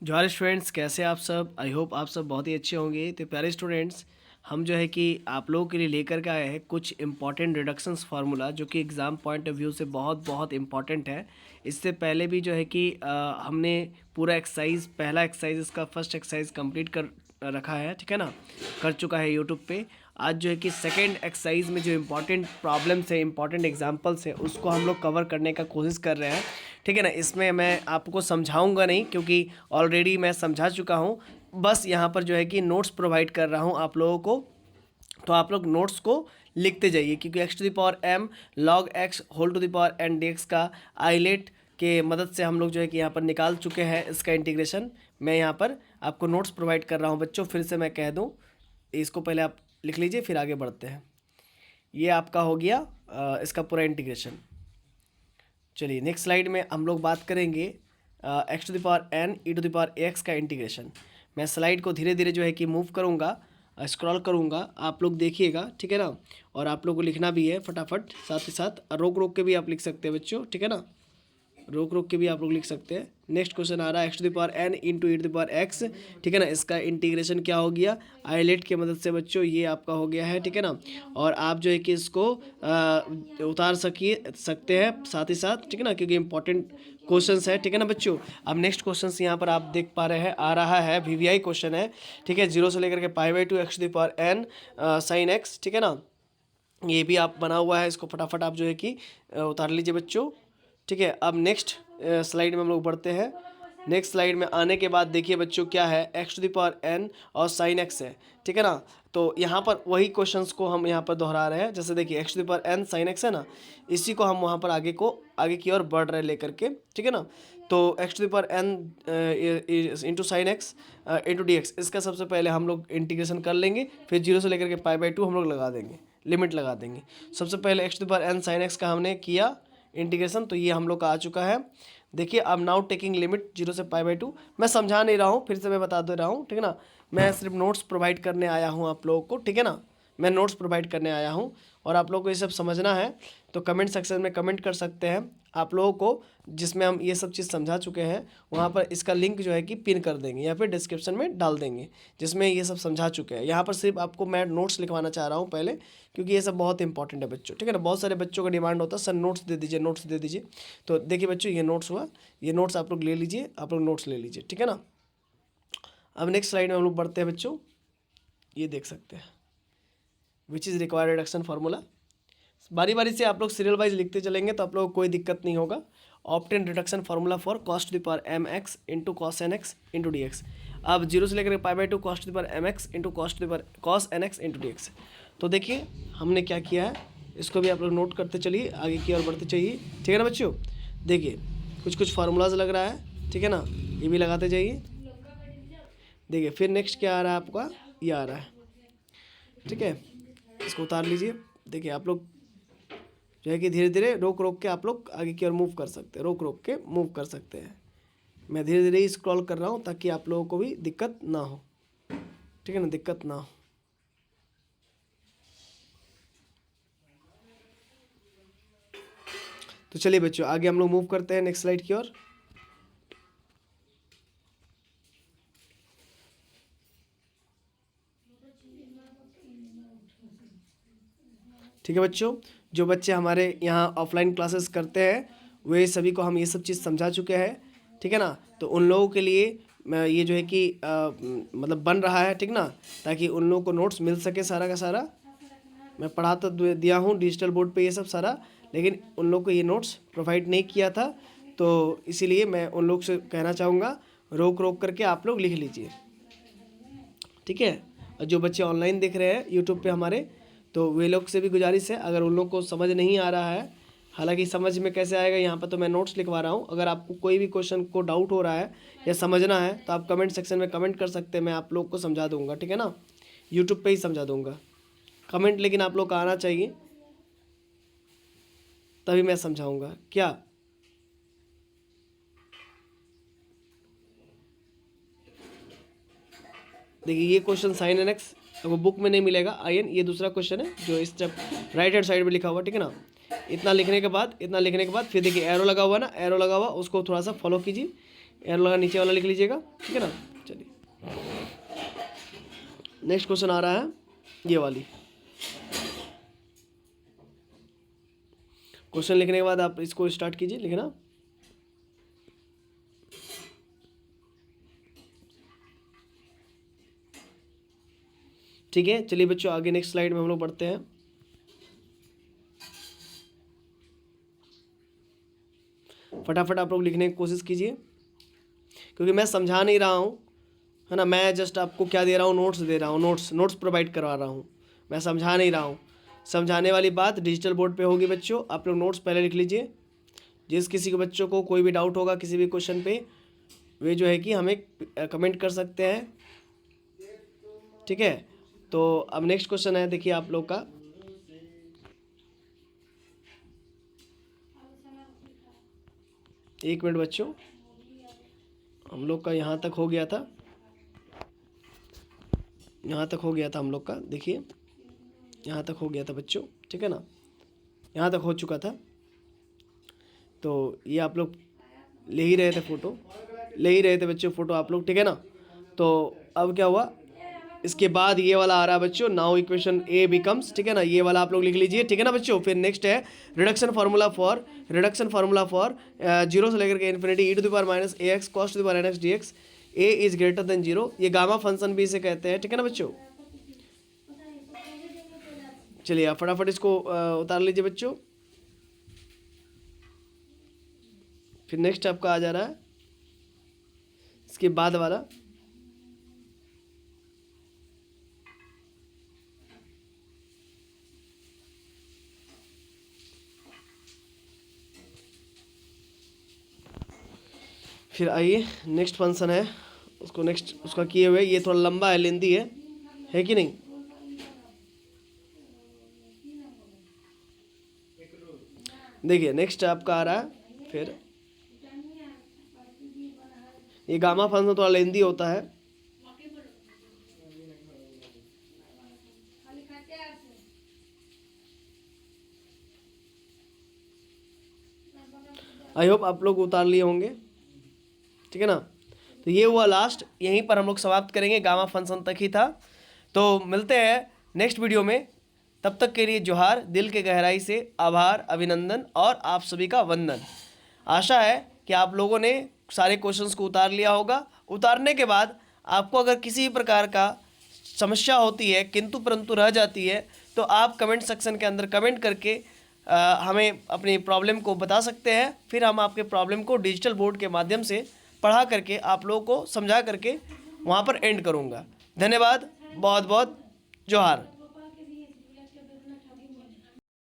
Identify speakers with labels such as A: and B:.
A: Joy students, कैसे आप सब? आई होप आप सब बहुत ही अच्छे होंगे। तो प्यारे स्टूडेंट्स, हम जो है कि आप लोगों के लिए लेकर के आए हैं कुछ इंपॉर्टेंट रिडक्शंस फार्मूला जो कि एग्ज़ाम पॉइंट ऑफ व्यू से बहुत बहुत इंपॉर्टेंट है। इससे पहले भी जो है कि हमने पूरा एक्सरसाइज, पहला एक्सरसाइज इसका फर्स्ट एक्सरसाइज कंप्लीट कर रखा है, ठीक है ना, कर चुका है यूट्यूब पे। आज जो है कि सेकेंड एक्सरसाइज में जो इंपॉर्टेंट प्रॉब्लम्स है, इंपॉर्टेंट एग्जांपल्स है, उसको हम लोग कवर करने का कोशिश कर रहे हैं, ठीक है ना। इसमें मैं आपको समझाऊंगा नहीं क्योंकि ऑलरेडी मैं समझा चुका हूँ। बस यहाँ पर जो है कि नोट्स प्रोवाइड कर रहा हूँ आप लोगों को। तो आप लोग नोट्स को लिखते जाइए क्योंकि x to the power m log x whole to the power n d x का आइलेट के मदद से हम लोग जो है कि यहाँ पर निकाल चुके हैं इसका इंटीग्रेशन। मैं यहाँ पर आपको नोट्स प्रोवाइड कर रहा हूँ बच्चों। फिर से मैं कह दूँ, इसको पहले आप लिख लीजिए फिर आगे बढ़ते हैं। ये आपका हो गया इसका पूरा इंटीग्रेशन। चलिए नेक्स्ट स्लाइड में हम लोग बात करेंगे x to the power n e to the power x का इंटीग्रेशन। मैं स्लाइड को धीरे धीरे जो है कि मूव करूँगा, स्क्रॉल करूँगा, आप लोग देखिएगा, ठीक है ना। और आप लोग को लिखना भी है फटाफट, साथ ही साथ रोक रोक के भी आप लिख सकते हैं बच्चों, ठीक है ना। रोक रोक के भी आप लोग लिख सकते हैं। नेक्स्ट क्वेश्चन आ रहा है x to the power n into e to the power x, ठीक है ना। इसका इंटीग्रेशन क्या हो गया? आइलेट की मदद से बच्चों ये आपका हो गया है, ठीक है ना। और आप जो है कि इसको उतार सकते हैं साथ ही साथ, ठीक है ना, क्योंकि इंपॉर्टेंट क्वेश्चंस है, ठीक है ना बच्चों। अब नेक्स्ट क्वेश्चंस यहाँ पर आप देख पा रहे हैं, आ रहा है वीवीआई क्वेश्चन है, ठीक है। 0 से लेकर के पाई/2 X to the power N sine X, ठीक है ना। ये भी आप बना हुआ है, इसको फटाफट आप जो है कि उतार लीजिए बच्चों, ठीक है। अब नेक्स्ट स्लाइड में हम लोग बढ़ते हैं। नेक्स्ट स्लाइड में आने के बाद देखिए बच्चों क्या है, x to the power n और साइन एक्स है, ठीक है ना। तो यहाँ पर वही क्वेश्चंस को हम यहाँ पर दोहरा रहे हैं। जैसे देखिए x to the power N sine x है ना, इसी को हम वहाँ पर आगे की ओर बढ़ रहे हैं लेकर के, ठीक है ना। तो x to the power n into sine x into D x, इसका सबसे पहले हम लोग इंटीग्रेशन कर लेंगे, फिर 0 से लेकर के पाई/2 हम लोग लगा देंगे, लिमिट लगा देंगे। सबसे पहले x to the power N sine x का हमने किया इंटीग्रेशन, तो ये हम लोग का आ चुका है। देखिए अब नाउ टेकिंग लिमिट 0 से पाई/2। मैं समझा नहीं रहा हूँ, फिर से मैं बता दे रहा हूँ, ठीक है ना। मैं सिर्फ नोट्स प्रोवाइड करने आया हूँ आप लोगों को, ठीक है ना। मैं नोट्स प्रोवाइड करने आया हूँ और आप लोगों को ये सब समझना है तो कमेंट सेक्शन में कमेंट कर सकते हैं आप लोगों को, जिसमें हम ये सब चीज़ समझा चुके हैं। वहाँ पर इसका लिंक जो है कि पिन कर देंगे या फिर डिस्क्रिप्शन में डाल देंगे, जिसमें ये सब समझा चुके हैं। यहाँ पर सिर्फ आपको मैं नोट्स लिखवाना चाह रहा हूँ पहले, क्योंकि ये सब बहुत इंपॉर्टेंट है बच्चों, ठीक है ना। बहुत सारे बच्चों का डिमांड होता है सर नोट्स दे दीजिए, नोट्स दे दीजिए। तो देखिए बच्चों, ये नोट्स हुआ, ये नोट्स आप लोग ले लीजिए, आप लोग नोट्स ले लीजिए, ठीक है ना। अब नेक्स्ट स्लाइड में हम लोग बढ़ते हैं बच्चों। ये देख सकते हैं which is required reduction formula. बारी बारी से आप लोग सीरियल वाइज लिखते चलेंगे तो आप लोगों को कोई दिक्कत नहीं होगा। Obtain reduction formula for cos to the power M X into cos N X into D X. अब 0 से लेकर पाई/2 cos to the power M X into cos to the power cos N X into D X. तो देखिए हमने क्या किया है, इसको भी आप लोग नोट करते चलिए, आगे की ओर बढ़ते चाहिए, ठीक है ना बच्चों। देखिए कुछ कुछ फार्मूलाज लग रहा है, ठीक है ना, ये भी लगाते जाइए। देखिए फिर नेक्स्ट क्या आ रहा है आपका, ये आ रहा है, ठीक है। इसको उतार लीजिए। देखिए आप लोग जो है कि धीरे धीरे रोक रोक के आप लोग आगे की ओर मूव कर सकते हैं, रोक रोक के मूव कर सकते हैं। मैं धीरे धीरे ही स्क्रॉल कर रहा हूँ ताकि आप लोगों को भी दिक्कत ना हो, ठीक है ना, दिक्कत ना हो। तो चलिए बच्चों आगे हम लोग मूव करते हैं नेक्स्ट स्लाइड की ओर। ठीक है बच्चों, जो बच्चे हमारे यहाँ ऑफलाइन क्लासेस करते हैं वे सभी को हम ये सब चीज़ समझा चुके हैं, ठीक है ना। तो उन लोगों के लिए ये जो है कि मतलब बन रहा है, ठीक ना, ताकि उन लोगों को नोट्स मिल सके सारा का सारा। मैं पढ़ा तो दिया हूँ डिजिटल बोर्ड पे ये सब सारा, लेकिन उन लोग को ये नोट्स प्रोवाइड नहीं किया था, तो इसीलिए मैं उन लोग से कहना चाहूँगा रोक रोक करके आप लोग लिख लीजिए, ठीक है। और जो बच्चे ऑनलाइन देख रहे हैं यूट्यूब पे हमारे, तो वे लोग से भी गुजारिश है, अगर उन लोग को समझ नहीं आ रहा है, हालांकि समझ में कैसे आएगा, यहाँ पर तो मैं नोट्स लिखवा रहा हूँ। अगर आपको कोई भी क्वेश्चन को डाउट हो रहा है या समझना है तो आप कमेंट सेक्शन में कमेंट कर सकते हैं, मैं आप लोग को समझा दूँगा, ठीक है ना। यूट्यूब पे ही समझा दूँगा। कमेंट लेकिन आप लोग का आना चाहिए, तभी मैं समझाऊँगा क्या। देखिए ये क्वेश्चन साइन एन एक्स वो बुक में नहीं मिलेगा, आई एन, ये दूसरा क्वेश्चन है जो इस तरफ राइट हैंड साइड में लिखा हुआ, ठीक है ना। इतना लिखने के बाद फिर देखिए एरो लगा हुआ ना, एरो लगा हुआ, उसको थोड़ा सा फॉलो कीजिए, एरो लगा नीचे वाला लिख लीजिएगा, ठीक है ना। चलिए नेक्स्ट क्वेश्चन आ रहा है ये वाली। क्वेश्चन लिखने के बाद आप इसको स्टार्ट कीजिए लिखना। ठीक है, चलिए बच्चों आगे नेक्स्ट स्लाइड में हम लोग बढ़ते हैं। फटाफट आप लोग लिखने की कोशिश कीजिए, क्योंकि मैं समझा नहीं रहा हूँ, है ना। मैं जस्ट आपको क्या दे रहा हूँ, नोट्स दे रहा हूँ, नोट्स प्रोवाइड करवा रहा हूँ, मैं समझा नहीं रहा हूँ। समझाने वाली बात डिजिटल बोर्ड पे होगी बच्चों। आप लोग नोट्स पहले लिख लीजिए। जिस किसी के बच्चों को कोई भी डाउट होगा किसी भी क्वेश्चन पे, वे जो है कि हमें कमेंट कर सकते हैं, ठीक है। तो अब नेक्स्ट क्वेश्चन है, देखिए आप लोग का। एक मिनट बच्चों, हम लोग का यहाँ तक हो गया था, यहाँ तक हो गया था हम लोग का। देखिए यहाँ तक हो गया था बच्चों, ठीक है ना, यहाँ तक हो चुका था। तो ये आप लोग ले ही रहे थे फ़ोटो, ले ही रहे थे बच्चों फ़ोटो आप लोग, ठीक है ना। तो अब क्या हुआ, इसके बाद ये वाला आ रहा है बच्चों, नाउ इक्वेशन ए बिकम्स, ठीक है ना। ये वाला आप लोग लिख लीजिए, ठीक है ना बच्चों। फिर नेक्स्ट है रिडक्शन फार्मूला फॉर जीरो से लेकर के infinity e to the power minus a x cos to the power n x d x, a is greater than zero. ये गामा फंक्शन भी इसे कहते हैं, ठीक है ना बच्चों। चलिए आप फटाफट इसको उतार लीजिए बच्चों। फिर नेक्स्ट आपका आ जा रहा है इसके बाद वाला, फिर आइए नेक्स्ट फंक्शन है, उसको नेक्स्ट उसका किए हुए, ये थोड़ा लंबा है, लेंदी है कि नहीं। देखिए नेक्स्ट आपका आ रहा है, फिर ये गामा फंक्शन थोड़ा लेंदी होता है। आई होप आप लोग उतार लिए होंगे, ठीक है ना। तो ये हुआ लास्ट, यहीं पर हम लोग समाप्त करेंगे, गामा फंक्शन तक ही था। तो मिलते हैं नेक्स्ट वीडियो में, तब तक के लिए जोहार, दिल के गहराई से आभार, अभिनंदन और आप सभी का वंदन। आशा है कि आप लोगों ने सारे क्वेश्चंस को उतार लिया होगा। उतारने के बाद आपको अगर किसी भी प्रकार का समस्या होती है, किंतु परंतु रह जाती है, तो आप कमेंट सेक्शन के अंदर कमेंट करके हमें अपनी प्रॉब्लम को बता सकते हैं। फिर हम आपके प्रॉब्लम को डिजिटल बोर्ड के माध्यम से पढ़ा करके आप लोगों को समझा करके वहाँ पर एंड करूँगा। धन्यवाद, बहुत बहुत जोहार।